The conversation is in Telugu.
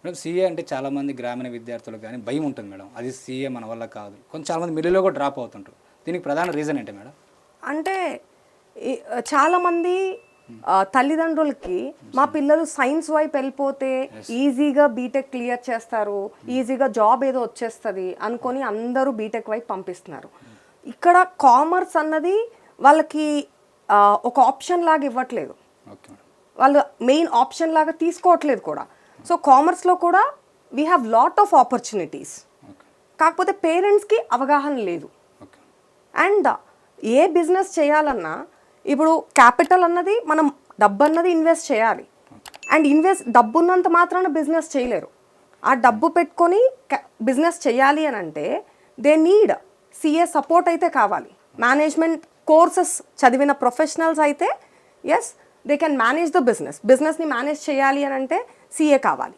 మేడం సీఏ అంటే చాలామంది గ్రామీణ విద్యార్థులకు కానీ భయం ఉంటుంది మేడం, అది సీఏ మన వల్ల కాదు. కొంచెం చాలామంది మిడిల్లో కూడా డ్రాప్ అవుతుంటారు. దీనికి ప్రధాన రీజన్ ఏంటి మేడం? అంటే చాలామంది తల్లిదండ్రులకి మా పిల్లలు సైన్స్ వైపు వెళ్ళిపోతే ఈజీగా బీటెక్ క్లియర్ చేస్తారు, ఈజీగా జాబ్ ఏదో వచ్చేస్తుంది అనుకొని అందరూ బీటెక్ వైపు పంపిస్తున్నారు. ఇక్కడ కామర్స్ అన్నది వాళ్ళకి ఒక ఆప్షన్ లాగా ఇవ్వట్లేదు, వాళ్ళు మెయిన్ ఆప్షన్ లాగా తీసుకోవట్లేదు కూడా. సో కామర్స్లో కూడా we have lot of opportunities, కాకపోతే పేరెంట్స్కి అవగాహన లేదు. అండ్ ఏ బిజినెస్ చేయాలన్నా ఇప్పుడు క్యాపిటల్ అన్నది మనం డబ్బు అన్నది ఇన్వెస్ట్ చేయాలి. అండ్ డబ్బు ఉన్నంత మాత్రాన బిజినెస్ చేయలేరు. ఆ డబ్బు పెట్టుకొని బిజినెస్ చేయాలి అని అంటే దే నీడ్ సిఏ సపోర్ట్ అయితే కావాలి. మేనేజ్మెంట్ కోర్సెస్ చదివిన ప్రొఫెషనల్స్ అయితే as they can manage the బిజినెస్ని మేనేజ్ చేయాలి అని అంటే సిఏ కావాలి.